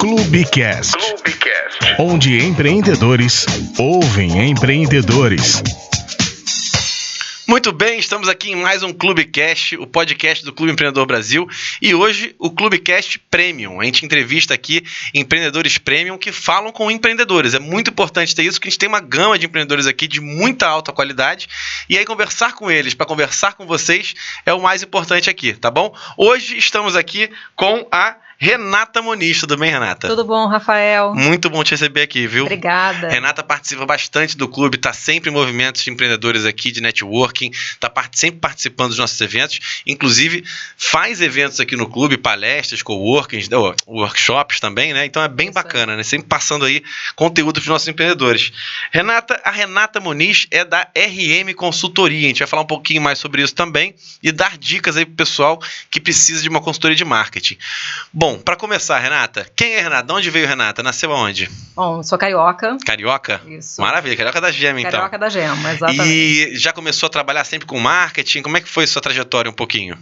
Clubecast, onde empreendedores ouvem empreendedores. Muito bem, estamos aqui em mais um Clubecast, o podcast do Clube Empreendedor Brasil, e hoje o Clubecast Premium. A gente entrevista aqui empreendedores premium que falam com empreendedores. É muito importante ter isso, porque a gente tem uma gama de empreendedores aqui de muita alta qualidade, e aí conversar com eles, para conversar com vocês, é o mais importante aqui, tá bom? Hoje estamos aqui com a Renata Moniz. Tudo bem, Renata? Tudo bom, Rafael? Muito bom te receber aqui, viu? Obrigada. Renata participa bastante do clube, está sempre em movimentos de empreendedores aqui, de networking, está sempre participando dos nossos eventos, inclusive faz eventos aqui no clube, palestras, coworkings, workshops também, né? Então é bem bacana, né? Sempre passando aí conteúdo para os nossos empreendedores. Renata, a Renata Moniz é da RM Consultoria, a gente vai falar um pouquinho mais sobre isso também e dar dicas aí para o pessoal que precisa de uma consultoria de marketing. Bom, para começar, Renata, quem é Renata? De onde veio Renata? Nasceu aonde? Bom, sou carioca. Carioca? Isso. Maravilha, carioca da Gema, então. Carioca da Gema, exatamente. E já começou a trabalhar sempre com marketing? Como é que foi a sua trajetória um pouquinho?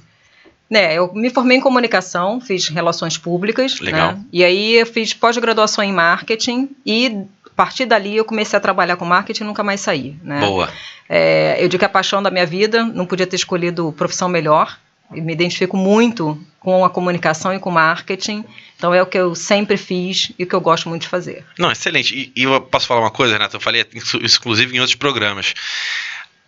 Eu me formei em comunicação, fiz relações públicas. Legal. Né? E aí eu fiz pós-graduação em marketing e a partir dali eu comecei a trabalhar com marketing e nunca mais saí. Né? Boa. Eu digo que é a paixão da minha vida, não podia ter escolhido profissão melhor. Eu me identifico muito com a comunicação e com o marketing, então é o que eu sempre fiz e o que eu gosto muito de fazer. Não, excelente. E eu posso falar uma coisa, Renata? Eu falei isso inclusive em outros programas.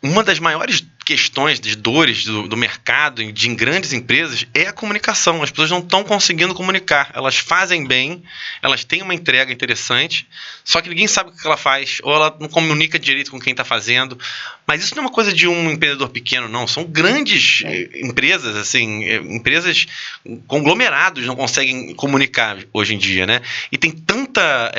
Uma das maiores questões, de dores do mercado, de grandes empresas, é a comunicação. As pessoas não estão conseguindo comunicar. Elas fazem bem, elas têm uma entrega interessante, só que ninguém sabe o que ela faz, ou ela não comunica direito com quem está fazendo. Mas isso não é uma coisa de um empreendedor pequeno, não. São grandes empresas, assim, empresas conglomerados não conseguem comunicar hoje em dia, né? E tem tanta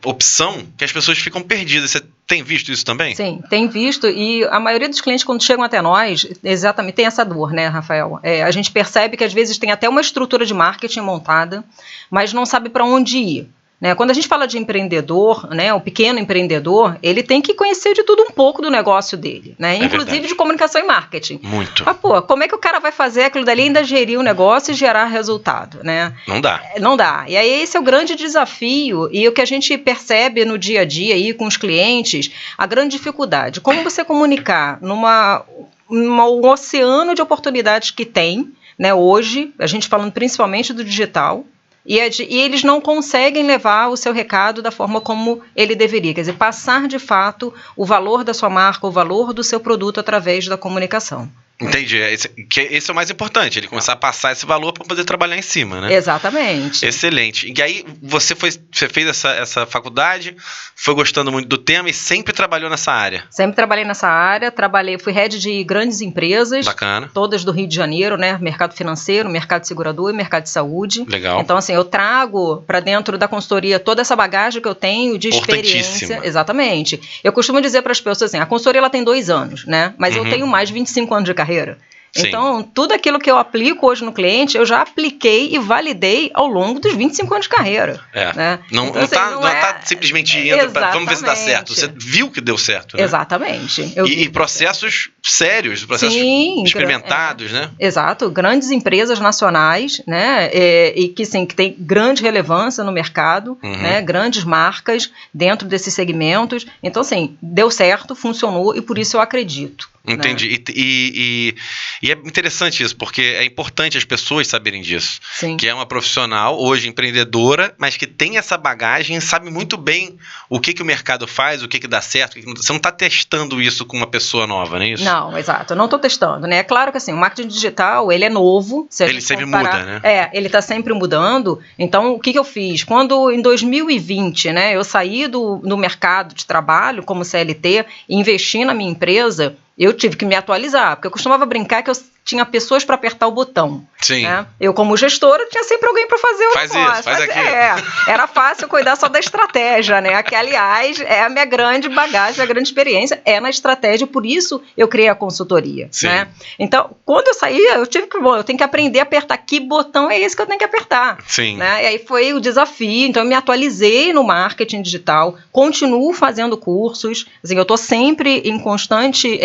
opção que as pessoas ficam perdidas. Você tem visto isso também? Sim, tem visto, e a maioria dos clientes, quando chegam até nós, exatamente, tem essa dor, né, Rafael? A gente percebe que às vezes tem até uma estrutura de marketing montada, mas não sabe para onde ir. Né? Quando a gente fala de empreendedor, né, o pequeno empreendedor, ele tem que conhecer de tudo um pouco do negócio dele, né? Inclusive verdade. De comunicação e marketing. Muito. Mas, como é que o cara vai fazer aquilo dali, ainda gerir o negócio e gerar resultado, né? Não dá. Não dá. E aí esse é o grande desafio e o que a gente percebe no dia a dia aí com os clientes, a grande dificuldade. Como você comunicar um oceano de oportunidades que tem, né, hoje, a gente falando principalmente do digital, e eles não conseguem levar o seu recado da forma como ele deveria. Quer dizer, passar de fato o valor da sua marca, o valor do seu produto através da comunicação. Entendi. Esse é o mais importante, ele começar a passar esse valor para poder trabalhar em cima, né? Exatamente. Excelente. E aí você fez essa faculdade, foi gostando muito do tema e sempre trabalhou nessa área? Sempre trabalhei nessa área, fui head de grandes empresas. Bacana. Todas do Rio de Janeiro, né? Mercado financeiro, mercado segurador e mercado de saúde. Legal. Então, assim, eu trago para dentro da consultoria toda essa bagagem que eu tenho de experiência. Exatamente. Eu costumo dizer para as pessoas assim, a consultoria ela tem 2 anos, né? Mas eu tenho mais de 25 anos de carreira. Sim. Então, tudo aquilo que eu aplico hoje no cliente, eu já apliquei e validei ao longo dos 25 anos de carreira. Né? Não está simplesmente indo para vamos ver se dá certo. Você viu que deu certo, né? Exatamente. E processos sérios, processos experimentados, né? Exato. Grandes empresas nacionais, né? E que tem grande relevância no mercado, né? Grandes marcas dentro desses segmentos. Então, assim, deu certo, funcionou e por isso eu acredito. Entendi. Né? E é interessante isso, porque é importante as pessoas saberem disso. Sim. Que é uma profissional, hoje empreendedora, mas que tem essa bagagem e sabe muito bem o que o mercado faz, o que dá certo. Você não está testando isso com uma pessoa nova, não é isso? Não, exato. Eu não estou testando, né? É claro que assim, o marketing digital, ele é novo. Ele sempre muda, né? Ele está sempre mudando. Então, o que eu fiz? Quando, em 2020, né, eu saí do mercado de trabalho como CLT e investi na minha empresa, eu tive que me atualizar, porque eu costumava brincar que eu tinha pessoas para apertar o botão. Sim. Né? Eu, como gestora, tinha sempre alguém para fazer o negócio. Faz aquilo. Era fácil cuidar só da estratégia, né? Que, aliás, é a minha grande bagagem, a grande experiência é na estratégia, por isso eu criei a consultoria. Sim. Né? Então, quando eu saí, eu tenho que aprender a apertar que botão é esse que eu tenho que apertar. Sim. Né? E aí foi o desafio, então eu me atualizei no marketing digital, continuo fazendo cursos, assim, eu estou sempre em constante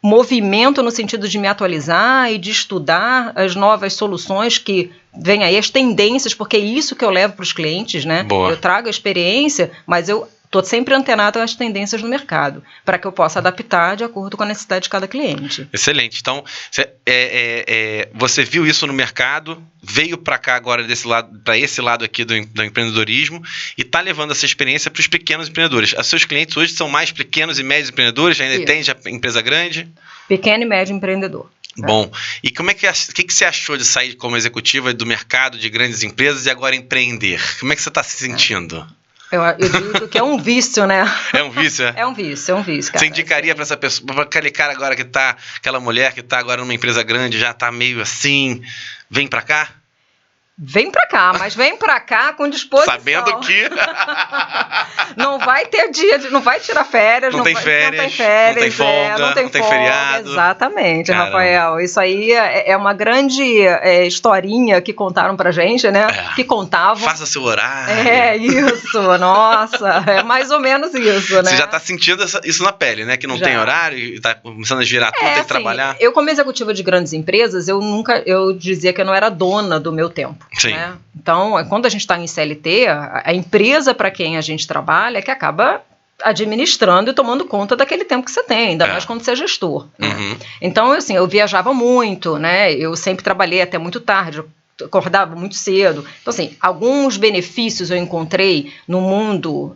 movimento no sentido de me atualizar e de estudar as novas soluções que vêm aí, as tendências, porque é isso que eu levo para os clientes, né? Boa. Eu trago a experiência, mas eu estou sempre antenado às tendências no mercado, para que eu possa adaptar de acordo com a necessidade de cada cliente. Excelente. Então, você viu isso no mercado, veio para cá agora para esse lado aqui do empreendedorismo e está levando essa experiência para os pequenos empreendedores. Os seus clientes hoje são mais pequenos e médios empreendedores? Ainda tem já empresa grande? Pequeno e médio empreendedor. Bom, e o que você achou de sair como executiva do mercado de grandes empresas e agora empreender? Como é que você está se sentindo? Eu digo que é um vício, né? É um vício, é? É um vício, cara. Você indicaria para essa pessoa, para aquele cara agora aquela mulher que está agora numa empresa grande, já está meio assim, vem para cá? Vem pra cá, mas vem pra cá com disposição. Sabendo que não vai ter não vai tirar férias, não tem férias, não tem folga, não tem feriado. Exatamente, Caramba. Rafael. Isso aí é uma grande historinha que contaram pra gente, né? Que contavam. Faça seu horário. É isso, nossa, é mais ou menos isso, né? Você já tá sentindo isso na pele, né? Que não tem horário e tá começando a girar tudo, tem que assim, trabalhar. Eu, como executiva de grandes empresas, eu dizia que eu não era dona do meu tempo. Sim. Né? Então, quando a gente está em CLT, a empresa para quem a gente trabalha é que acaba administrando e tomando conta daquele tempo que você tem, ainda mais quando você é gestor. Né? Uhum. Então, assim, eu viajava muito, né? Eu sempre trabalhei até muito tarde, eu acordava muito cedo. Então, assim, alguns benefícios eu encontrei no mundo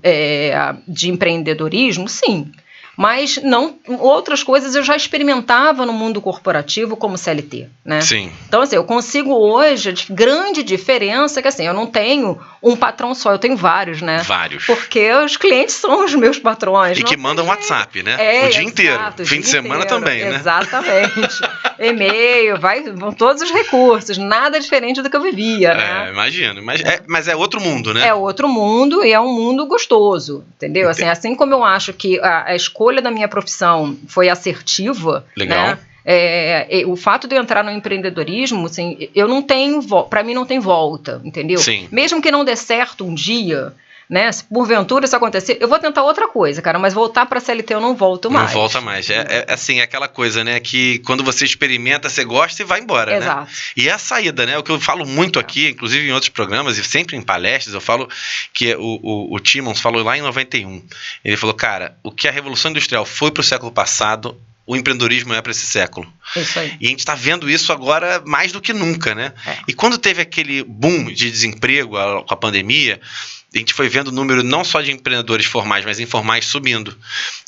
de empreendedorismo, sim. Mas não, outras coisas eu já experimentava no mundo corporativo como CLT, né? Sim. Então, assim, eu consigo hoje, a grande diferença é que, assim, eu não tenho um patrão só, eu tenho vários, né? Vários. Porque os clientes são os meus patrões. E que mandam WhatsApp, né? O dia inteiro. Fim de semana também, né? Exatamente. E-mail, vão todos os recursos, nada diferente do que eu vivia, né? Imagino. Mas é outro mundo, né? É outro mundo e é um mundo gostoso, entendeu? Assim como eu acho que a escolha da minha profissão foi assertiva. Legal. Né? O fato de eu entrar no empreendedorismo, assim, para mim não tem volta, entendeu? Sim. Mesmo que não dê certo um dia, né? Se porventura isso acontecer, eu vou tentar outra coisa, cara, mas voltar para a CLT eu não volto mais. Não volta mais. Assim, é aquela coisa, né? Que quando você experimenta, você gosta e vai embora, Exato. né? E é a saída, né? O que eu falo muito aqui, inclusive em outros programas e sempre em palestras, eu falo que o Timmons falou lá em 91. Ele falou, cara, o que a Revolução Industrial foi para o século passado, o empreendedorismo é para esse século. Isso aí. E a gente está vendo isso agora mais do que nunca, né? E quando teve aquele boom de desemprego com a pandemia, a gente foi vendo o número não só de empreendedores formais, mas informais subindo.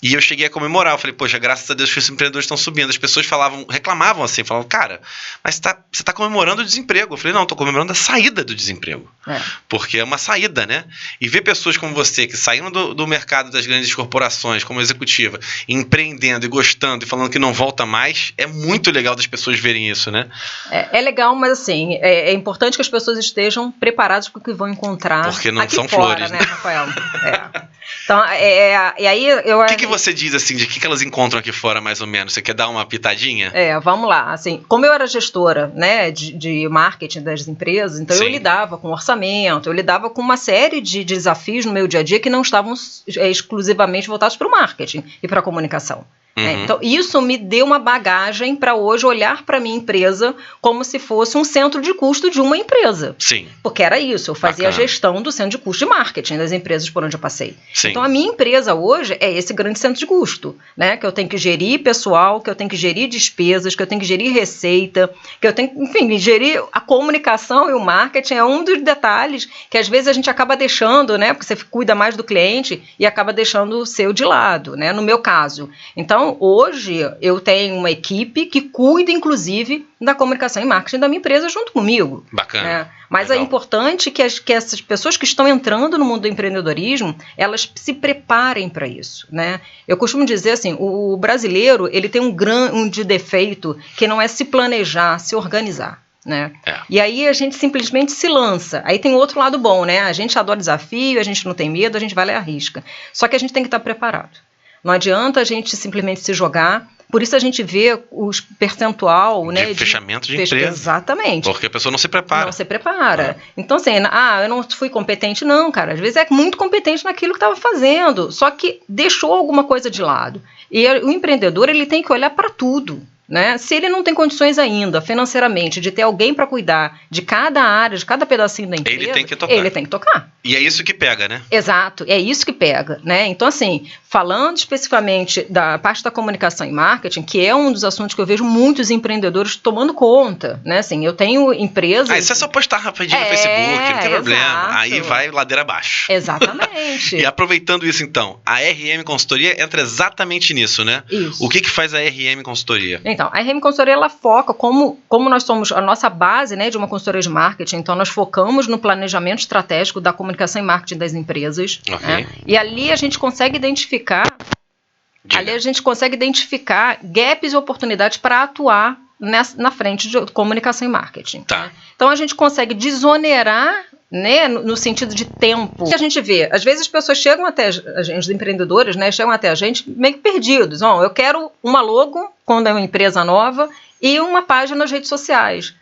E eu cheguei a comemorar, eu falei, poxa, graças a Deus que os empreendedores estão subindo. As pessoas reclamavam assim, falavam, cara, mas você está comemorando o desemprego. Eu falei, não, estou comemorando a saída do desemprego. Porque é uma saída, né? E ver pessoas como você, que saíram do mercado das grandes corporações, como executiva, empreendendo e gostando e falando que não volta mais, é muito legal das pessoas verem isso, né? É legal, mas assim, é importante que as pessoas estejam preparadas para o que vão encontrar. Porque não aqui são fora, flores, né, Rafael? Então, e aí eu... O que você diz, assim, de que elas encontram aqui fora, mais ou menos? Você quer dar uma pitadinha? Vamos lá. Assim, como eu era gestora, né, de marketing das empresas, então eu lidava com orçamento, eu lidava com uma série de desafios no meu dia a dia que não estavam exclusivamente voltados para o marketing e para a comunicação. Então, isso me deu uma bagagem para hoje olhar para a minha empresa como se fosse um centro de custo de uma empresa. Sim. Porque era isso, eu fazia a gestão do centro de custo de marketing das empresas por onde eu passei. Sim. Então, a minha empresa hoje é esse grande centro de custo, né? Que eu tenho que gerir pessoal, que eu tenho que gerir despesas, que eu tenho que gerir receita, que eu tenho que, enfim, gerir a comunicação e o marketing é um dos detalhes que às vezes a gente acaba deixando, né? Porque você cuida mais do cliente e acaba deixando o seu de lado, né? No meu caso. Então, hoje eu tenho uma equipe que cuida, inclusive, da comunicação e marketing da minha empresa junto comigo. Bacana. Mas legal. É importante que essas pessoas que estão entrando no mundo do empreendedorismo, elas se preparem para isso, né? Eu costumo dizer assim, o brasileiro ele tem um grande defeito que não é se planejar, se organizar. Né? E aí a gente simplesmente se lança. Aí tem o outro lado bom, né? A gente adora desafio, a gente não tem medo, a gente vai lá e arrisca. Só que a gente tem que estar preparado. Não adianta a gente simplesmente se jogar Por isso a gente vê os percentual, de né, fechamento de empresa. Exatamente. Porque a pessoa não se prepara. Não se prepara. Então, assim, eu não fui competente, não, cara. Às vezes é muito competente naquilo que estava fazendo, só que deixou alguma coisa de lado. E o empreendedor, ele tem que olhar para tudo. Né? Se ele não tem condições ainda, financeiramente, de ter alguém para cuidar de cada área, de cada pedacinho da empresa, ele tem que tocar. Ele tem que tocar. E é isso que pega, né? Exato, é isso que pega, né? Então, assim, falando especificamente da parte da comunicação e marketing, que é um dos assuntos que eu vejo muitos empreendedores tomando conta, né? Assim, eu tenho empresas... Isso é só postar rapidinho no Facebook, não tem problema. Exato. Aí vai ladeira abaixo. Exatamente. E aproveitando isso, então, a RM Consultoria entra exatamente nisso, né? Isso. O que faz a RM Consultoria? Então, a RM Consultoria, ela foca, como nós somos a nossa base, né, de uma consultoria de marketing, então nós focamos no planejamento estratégico da comunicação e marketing das empresas. Okay. Né? E ali a gente consegue identificar gaps e oportunidades para atuar na frente de comunicação e marketing. Tá. Né? Então a gente consegue desonerar, né, no sentido de tempo. O que a gente vê, às vezes as pessoas chegam até a gente, os empreendedores, né, chegam até a gente meio perdidos. Eu quero uma logo, quando é uma empresa nova, e uma página nas redes sociais.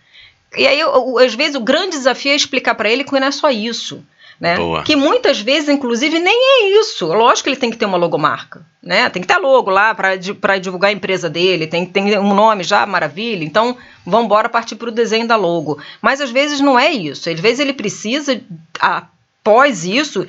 E aí, às vezes, o grande desafio é explicar para ele que não é só isso. Né? Que muitas vezes, inclusive, nem é isso. Lógico que ele tem que ter uma logomarca, né? Tem que ter logo lá para divulgar a empresa dele, tem um nome já, maravilha. Então, vamos embora partir para o desenho da logo. Mas às vezes não é isso. Às vezes ele precisa, após isso,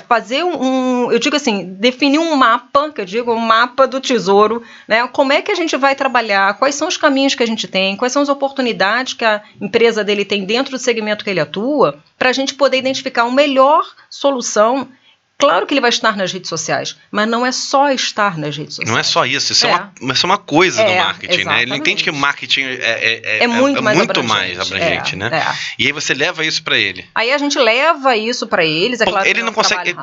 fazer eu digo assim, definir um mapa, um mapa do tesouro, né? Como é que a gente vai trabalhar, quais são os caminhos que a gente tem, quais são as oportunidades que a empresa dele tem dentro do segmento que ele atua, para a gente poder identificar uma melhor solução. Claro que ele vai estar nas redes sociais, mas não é só estar nas redes sociais. Não é só isso, isso é uma coisa do marketing, né? Ele entende que o marketing é muito mais abrangente, né? E aí você leva isso para ele. Aí a gente leva isso para eles, é claro que ele não consegue,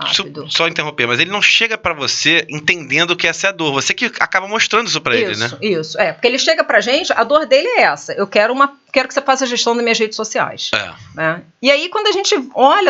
só interromper, mas ele não chega para você entendendo que essa é a dor. Você que acaba mostrando isso para ele, né? Isso, porque ele chega pra gente, a dor dele é essa. Eu quero que você faça a gestão das minhas redes sociais. Né? E aí, quando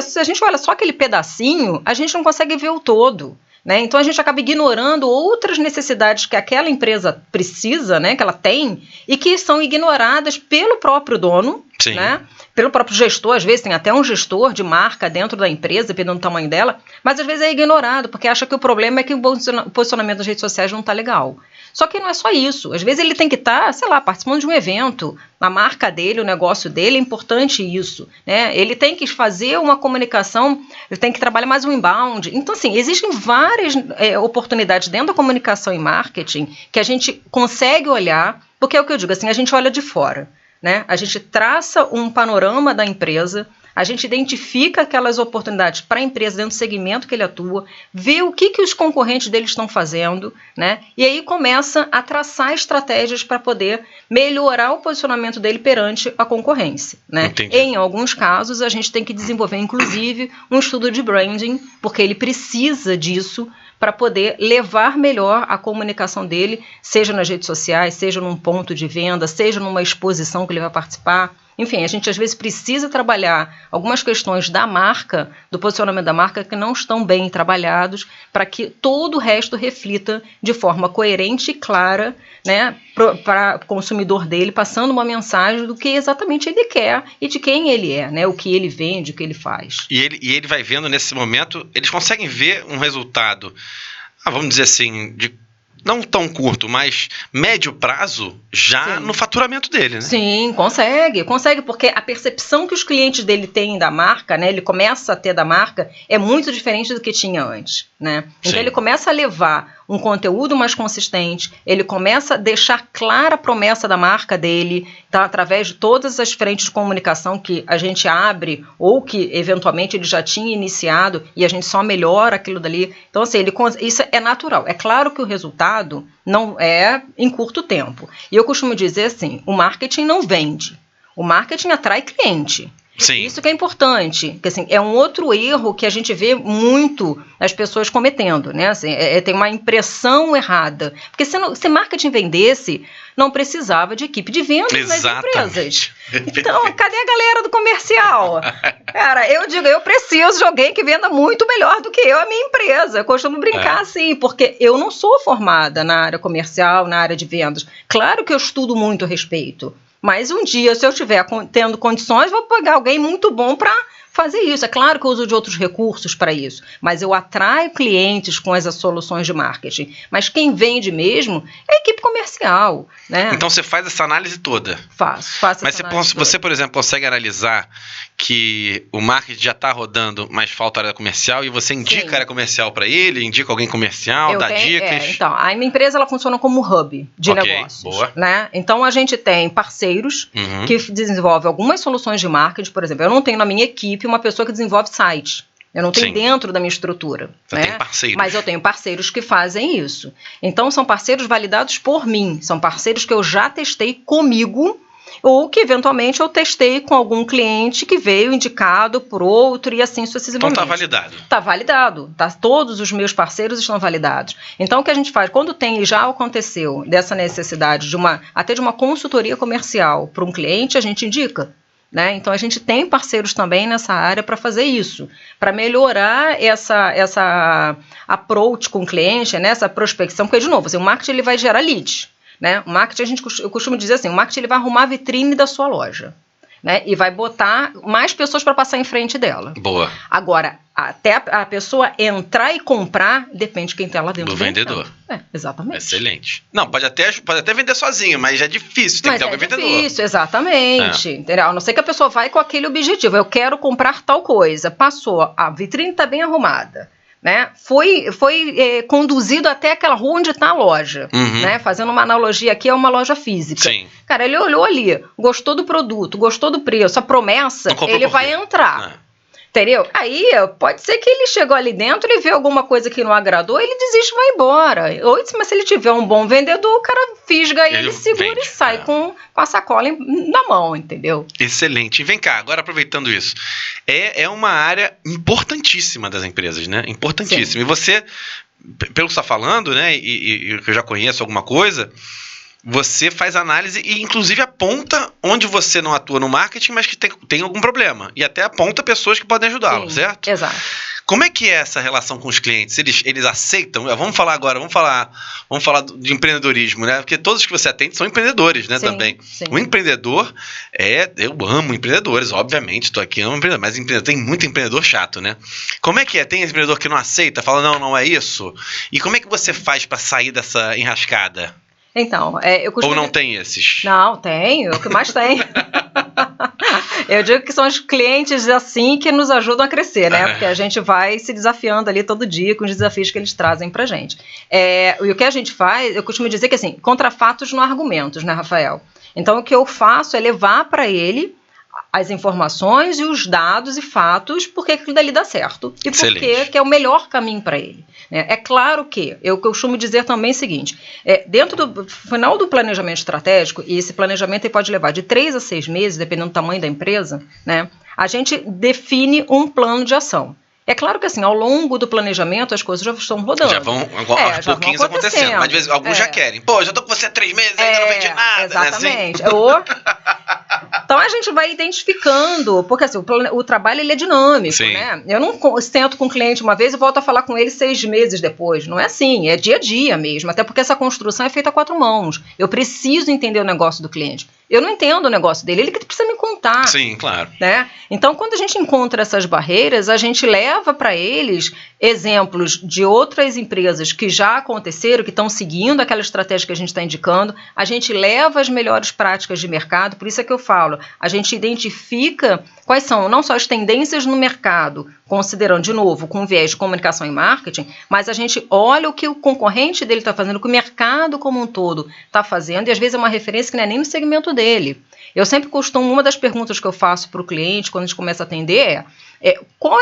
se a gente olha só aquele pedacinho, a gente não consegue ver o todo. Né? Então, a gente acaba ignorando outras necessidades que aquela empresa precisa, né, que ela tem, e que são ignoradas pelo próprio dono, né? Pelo próprio gestor. Às vezes tem até um gestor de marca dentro da empresa, dependendo do tamanho dela, mas às vezes é ignorado, porque acha que o problema é que o posicionamento das redes sociais não está legal. Só que não é só isso. Às vezes ele tem que estar, participando de um evento. A marca dele, o negócio dele, é importante isso. Né? Ele tem que fazer uma comunicação, ele tem que trabalhar mais um inbound. Então, assim, existem várias oportunidades dentro da comunicação e marketing que a gente consegue olhar, porque é o que eu digo, assim, a gente olha de fora. Né? A gente traça um panorama da empresa, a gente identifica aquelas oportunidades para a empresa dentro do segmento que ele atua, vê o que os concorrentes dele estão fazendo, né? E aí começa a traçar estratégias para poder melhorar o posicionamento dele perante a concorrência. Né? Em alguns casos, a gente tem que desenvolver, inclusive, um estudo de branding, porque ele precisa disso para poder levar melhor a comunicação dele, seja nas redes sociais, seja num ponto de venda, seja numa exposição que ele vai participar. Enfim, a gente às vezes precisa trabalhar algumas questões da marca, do posicionamento da marca, que não estão bem trabalhados, para que todo o resto reflita de forma coerente e clara, né, para o consumidor dele, passando uma mensagem do que exatamente ele quer e de quem ele é, né, o que ele vende, o que ele faz. E ele vai vendo nesse momento, eles conseguem ver um resultado, vamos dizer assim, de não tão curto, mas médio prazo, já no faturamento dele, né? Sim, consegue, porque a percepção que os clientes dele têm da marca, né, ele começa a ter da marca, é muito diferente do que tinha antes, né? Então ele começa a levar um conteúdo mais consistente, ele começa a deixar clara a promessa da marca dele, tá, através de todas as frentes de comunicação que a gente abre ou que eventualmente ele já tinha iniciado e a gente só melhora aquilo dali. Então, assim, isso é natural. É claro que o resultado não é em curto tempo. E eu costumo dizer assim, o marketing não vende, o marketing atrai cliente. Sim. Isso que é importante, porque assim, é um outro erro que a gente vê muito as pessoas cometendo, né? Assim, tem uma impressão errada. Porque se marketing vendesse, não precisava de equipe de vendas nas empresas. Então, cadê a galera do comercial? Cara, eu digo, eu preciso de alguém que venda muito melhor do que eu, a minha empresa. Eu costumo brincar assim, porque eu não sou formada na área comercial, na área de vendas. Claro que eu estudo muito a respeito. Mas um dia, se eu estiver tendo condições, vou pegar alguém muito bom para fazer isso. É claro que eu uso de outros recursos para isso, mas eu atraio clientes com essas soluções de marketing. Mas quem vende mesmo é a equipe comercial, né? Então você faz essa análise toda? Faço mas essa análise você, por exemplo, consegue analisar que o marketing já está rodando, mas falta a área comercial, e você indica a área comercial para ele, indica alguém comercial, dá dicas? Então, a minha empresa ela funciona como hub de negócios. Boa. Né? Então, a gente tem parceiros que desenvolvem algumas soluções de marketing. Por exemplo, eu não tenho na minha equipe uma pessoa que desenvolve site. Eu não tenho dentro da minha estrutura. Tem parceiros. Mas eu tenho parceiros que fazem isso. Então, são parceiros validados por mim. São parceiros que eu já testei comigo, ou que eventualmente eu testei com algum cliente que veio indicado por outro e assim sucessivamente. Então está validado. Está validado. Todos os meus parceiros estão validados. Então o que a gente faz, quando já aconteceu dessa necessidade até de uma consultoria comercial para um cliente, a gente indica. Né? Então a gente tem parceiros também nessa área para fazer isso, para melhorar essa approach com o cliente, né? Essa prospecção, porque de novo, assim, o marketing ele vai gerar leads. Né? O marketing, eu costumo dizer assim, o marketing ele vai arrumar a vitrine da sua loja, né? E vai botar mais pessoas para passar em frente dela. Boa. Agora, até a pessoa entrar e comprar, depende de quem está lá dentro do vendedor. Exatamente. Excelente. Não, pode até vender sozinho, mas é difícil, tem que ter alguém vendedor. É difícil, exatamente. Entendeu? A não ser que a pessoa vai com aquele objetivo, eu quero comprar tal coisa, passou, a vitrine está bem arrumada. Né? Foi conduzido até aquela rua onde está a loja, né? Fazendo uma analogia aqui, é uma loja física. Sim. Cara, ele olhou ali, gostou do produto, gostou do preço, a promessa, ele vai entrar. Entendeu? Aí pode ser que ele chegou ali dentro, ele vê alguma coisa que não agradou, ele desiste e vai embora. Mas se ele tiver um bom vendedor, o cara fisga ele segura vende. E sai com a sacola na mão, entendeu? Excelente. E vem cá, agora aproveitando isso. É uma área importantíssima das empresas, né? Importantíssima. Sim. E você, pelo que você está falando, né? E eu já conheço alguma coisa, você faz análise e, inclusive, aponta onde você não atua no marketing, mas que tem algum problema. E até aponta pessoas que podem ajudá-lo, certo? Exato. Como é que é essa relação com os clientes? Eles aceitam? Vamos falar agora, vamos falar de empreendedorismo, né? Porque todos que você atende são empreendedores, né? Sim, também. Sim. O empreendedor eu amo empreendedores, obviamente, estou aqui, amo empreendedor, mas tem muito empreendedor chato, né? Como é que é? Tem empreendedor que não aceita, fala, não é isso? E como é que você faz para sair dessa enrascada? Então, eu costumo... Ou não tem esses? Não, tem, o que mais tem. Eu digo que são os clientes assim que nos ajudam a crescer, né? Porque a gente vai se desafiando ali todo dia com os desafios que eles trazem pra gente. E o que a gente faz, eu costumo dizer que assim, contra fatos não há argumentos, né, Rafael? Então o que eu faço é levar para ele as informações e os dados e fatos, porque aquilo dali dá certo e porque que é o melhor caminho para ele. É claro que eu costumo dizer também o seguinte, dentro do final do planejamento estratégico, e esse planejamento pode levar de 3 a 6 meses, dependendo do tamanho da empresa, né, a gente define um plano de ação. É claro que assim, ao longo do planejamento as coisas já estão rodando. Já vão aos pouquinhos acontecendo. Mas às vezes alguns já querem. Pô, já tô com você há 3 meses, ainda não vendi nada. Exatamente. Né, assim? Então a gente vai identificando, porque assim, o trabalho ele é dinâmico, né? Eu não sento com o cliente uma vez e volto a falar com ele 6 meses depois. Não é assim, é dia a dia mesmo. Até porque essa construção é feita a 4 mãos. Eu preciso entender o negócio do cliente. Eu não entendo o negócio dele, ele que precisa me contar. Sim, claro. Né? Então, quando a gente encontra essas barreiras, a gente leva para eles exemplos de outras empresas que já aconteceram, que estão seguindo aquela estratégia que a gente está indicando, a gente leva as melhores práticas de mercado, por isso é que eu falo, a gente identifica quais são não só as tendências no mercado, considerando, de novo, com viés de comunicação e marketing, mas a gente olha o que o concorrente dele está fazendo, o que o mercado como um todo está fazendo, e às vezes é uma referência que não é nem no segmento dele. Eu sempre costumo, uma das perguntas que eu faço para o cliente, quando a gente começa a atender, qual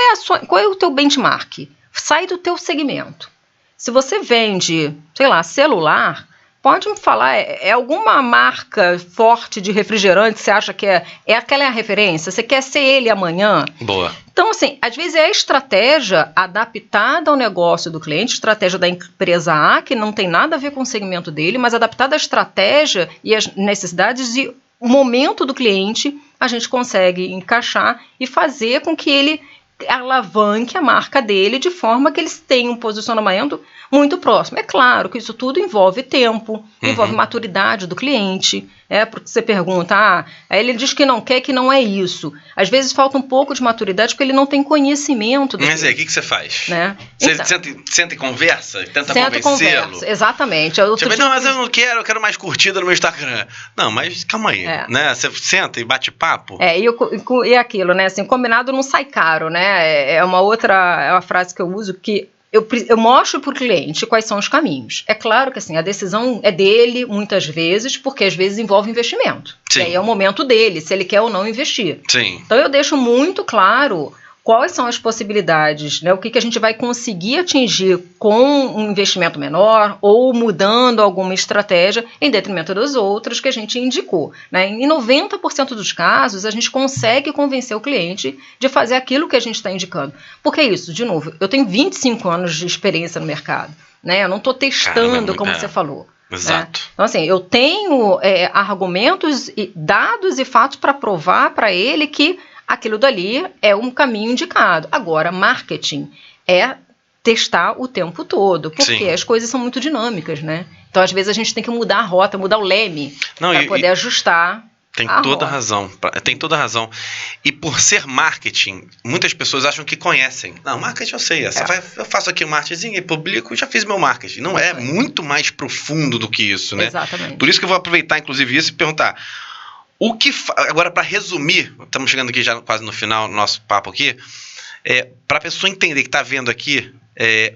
é o teu benchmark? Sai do teu segmento. Se você vende, sei lá, celular, Pode me falar, é alguma marca forte de refrigerante que você acha que aquela é a referência? Você quer ser ele amanhã? Boa. Então, assim, às vezes é a estratégia adaptada ao negócio do cliente, estratégia da empresa A, que não tem nada a ver com o segmento dele, mas adaptada à estratégia e às necessidades e o momento do cliente, a gente consegue encaixar e fazer com que ele alavanque a marca dele de forma que eles tenham um posicionamento muito próximo. É claro que isso tudo envolve tempo, envolve maturidade do cliente, porque você pergunta, aí ele diz que não quer, que não é isso. Às vezes falta um pouco de maturidade porque ele não tem conhecimento. Mas aí, o que você faz? Né? Você então, senta e conversa? Tenta senta convencê-lo? Conversa, exatamente. Não, mas eu não quero, eu quero mais curtida no meu Instagram. Não, mas calma aí, né? Você senta e bate papo. E aquilo, né? Assim, combinado não sai caro, né? É uma frase que eu uso que eu mostro para o cliente quais são os caminhos. É claro que assim, a decisão é dele, muitas vezes, porque às vezes envolve investimento. Sim. E aí é o momento dele, se ele quer ou não investir. Sim. Então eu deixo muito claro quais são as possibilidades, né? O que a gente vai conseguir atingir com um investimento menor ou mudando alguma estratégia em detrimento das outras que a gente indicou, né? Em 90% dos casos, a gente consegue convencer o cliente de fazer aquilo que a gente está indicando. Porque é isso, de novo, eu tenho 25 anos de experiência no mercado, né? Eu não estou testando, como você falou. Exato. Né? Então, assim, eu tenho argumentos, dados e fatos para provar para ele que aquilo dali é um caminho indicado. Agora, marketing é testar o tempo todo, porque as coisas são muito dinâmicas, né? Então, às vezes, a gente tem que mudar a rota, mudar o leme para poder ajustar. Tem toda razão. Tem toda razão. E por ser marketing, muitas pessoas acham que conhecem. Não, marketing eu sei. Eu faço aqui um marketing e publico, já fiz meu marketing. Não é muito mais profundo do que isso, né? Exatamente. Por isso que eu vou aproveitar, inclusive, isso e perguntar. Agora, para resumir, estamos chegando aqui já quase no final do nosso papo aqui, para a pessoa entender que está vendo aqui,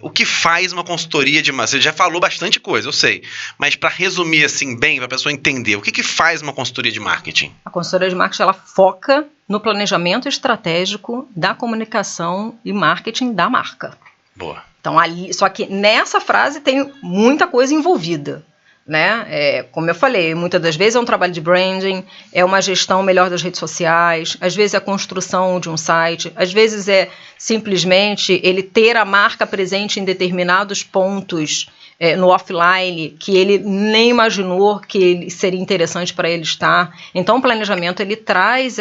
o que faz uma consultoria de marketing? Você já falou bastante coisa, eu sei, mas para resumir assim bem, para a pessoa entender, o que faz uma consultoria de marketing? A consultoria de marketing, ela foca no planejamento estratégico da comunicação e marketing da marca. Boa. Então, só que nessa frase tem muita coisa envolvida. Né? Como eu falei, muitas das vezes é um trabalho de branding, é uma gestão melhor das redes sociais, às vezes é a construção de um site, às vezes é simplesmente ele ter a marca presente em determinados pontos no offline que ele nem imaginou que seria interessante para ele estar. Então o planejamento ele traz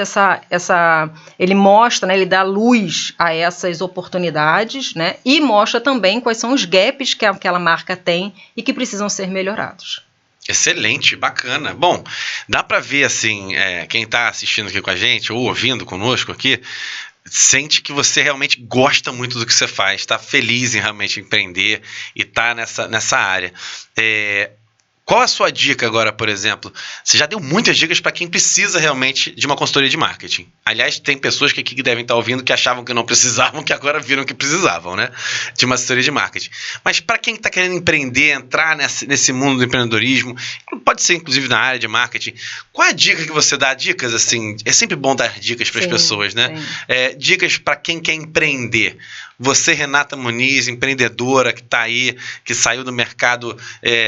ele mostra, né, ele dá luz a essas oportunidades, né, e mostra também quais são os gaps que aquela marca tem e que precisam ser melhorados. Excelente, bacana. Bom, dá para ver assim, quem está assistindo aqui com a gente ou ouvindo conosco aqui, sente que você realmente gosta muito do que você faz, está feliz em realmente empreender e está nessa área. Qual a sua dica agora, por exemplo? Você já deu muitas dicas para quem precisa realmente de uma consultoria de marketing. Aliás, tem pessoas que aqui devem estar ouvindo que achavam que não precisavam, que agora viram que precisavam, né? De uma assessoria de marketing. Mas para quem está querendo empreender, entrar nesse mundo do empreendedorismo, pode ser inclusive na área de marketing, qual é a dica que você dá? Dicas assim, é sempre bom dar dicas para as pessoas, né? Dicas para quem quer empreender. Você, Renata Muniz, empreendedora que está aí, que saiu do mercado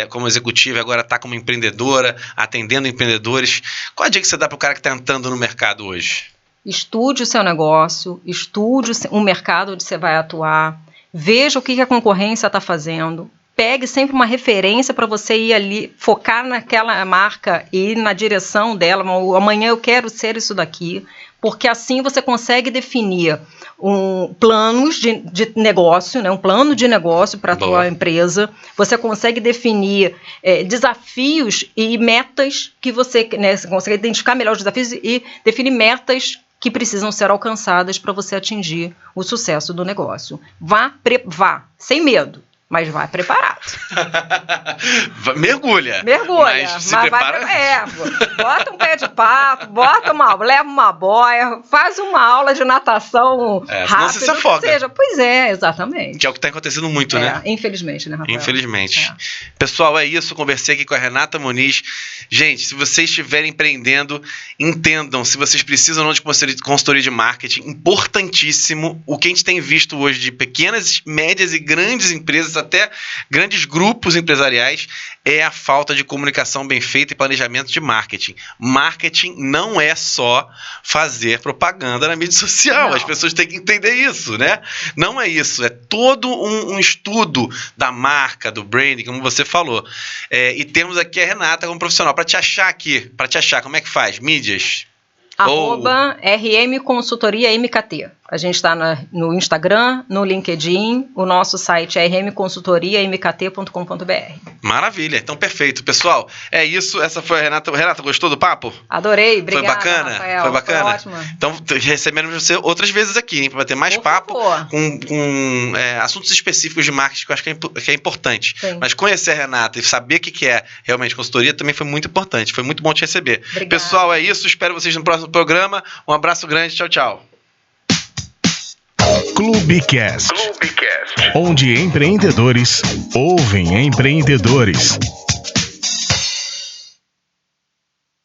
como executiva e agora está como empreendedora, atendendo empreendedores. Qual a dica que você dá para o cara que está entrando no mercado hoje? Estude o seu negócio, estude o mercado onde você vai atuar, veja o que a concorrência está fazendo, pegue sempre uma referência para você ir ali, focar naquela marca e ir na direção dela. Amanhã eu quero ser isso daqui, porque assim você consegue definir planos de negócio, né, um plano de negócio para a tua empresa. Você consegue definir desafios e metas que você consegue identificar melhor os desafios e definir metas que precisam ser alcançadas para você atingir o sucesso do negócio. Vá sem medo. Mas vai preparado. Mergulha. Mas se prepara. Bota um pé de pato, leva uma boia, faz uma aula de natação rápida. Você se afoga. Pois é, exatamente. Que é o que está acontecendo muito, né? Infelizmente, né, Rafael? Infelizmente. Pessoal, é isso. Conversei aqui com a Renata Muniz. Gente, se vocês estiverem empreendendo, entendam se vocês precisam ou não de consultoria de marketing. Importantíssimo. O que a gente tem visto hoje de pequenas, médias e grandes empresas até grandes grupos empresariais, é a falta de comunicação bem feita e planejamento de marketing. Marketing não é só fazer propaganda na mídia social. Não. As pessoas têm que entender isso, né? Não é isso. É todo um estudo da marca, do branding, como você falou. E temos aqui a Renata como profissional. Para te achar, como é que faz? Mídias? @RM Consultoria MKT. A gente está no Instagram, no LinkedIn, o nosso site é rmconsultoriamkt.com.br. Maravilha, então perfeito. Pessoal, é isso, essa foi a Renata. Renata, gostou do papo? Adorei, obrigada, Foi bacana? Rafael, foi bacana? Foi ótimo. Então, recebemos você outras vezes aqui, hein, para ter mais papo com assuntos específicos de marketing, que eu acho que é importante. Sim. Mas conhecer a Renata e saber o que é realmente consultoria também foi muito importante. Foi muito bom te receber. Obrigada. Pessoal, é isso. Espero vocês no próximo programa. Um abraço grande. Tchau, tchau. Clubecast, onde empreendedores ouvem empreendedores.